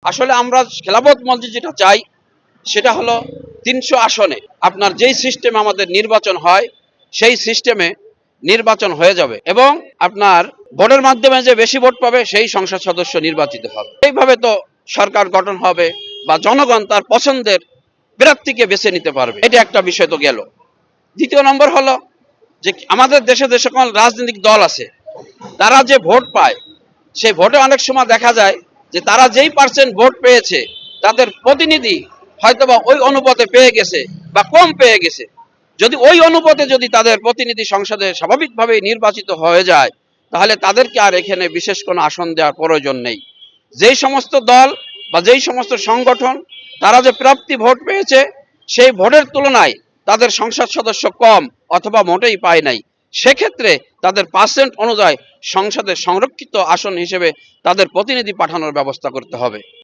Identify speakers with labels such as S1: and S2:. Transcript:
S1: আসলে আমরা খেলাফত মসজিদ যেটা চাই সেটা হলো ৩০০ আসনে আপনার যেই সিস্টেমে আমাদের নির্বাচন হয় সেই সিস্টেমে নির্বাচন হয়ে যাবে এবং আপনার ভোটের মাধ্যমে যে বেশি ভোট পাবে সেই সংসদ সদস্য নির্বাচিত হবে। এইভাবে তো সরকার গঠন হবে বা জনগণ তার পছন্দের প্রার্থীকে বেছে নিতে পারবে। এটা একটা বিষয় তো গেল। দ্বিতীয় নম্বর হলো যে আমাদের দেশে যে সকল রাজনৈতিক দল আছে তারা যে ভোট পায় সেই ভোটে অনেক সময় দেখা যায় যে তারা যেই পার্সেন্ট ভোট পেয়েছে তাদের প্রতিনিধি হয়তোবা ওই অনুপাতে পেয়ে গেছে বা কম পেয়ে গেছে। যদি ওই অনুপাতে যদি তাদের প্রতিনিধি সংসদে স্বাভাবিকভাবে নির্বাচিত হয়ে যায় তাহলে তাদেরকে আর এখানে বিশেষ কোনো আসন দেওয়ার প্রয়োজন নেই। যেই সমস্ত দল বা যেই সমস্ত সংগঠন তারা যে প্রাপ্তি ভোট পেয়েছে সেই ভোটের তুলনায় তাদের সংসদ সদস্য কম অথবা মোটেই পায় নাই, সেক্ষেত্রে তাদের পার্সেন্ট অনুযায়ী সংসদে সংরক্ষিত আসন হিসেবে তাদের প্রতিনিধি পাঠানোর ব্যবস্থা করতে হবে।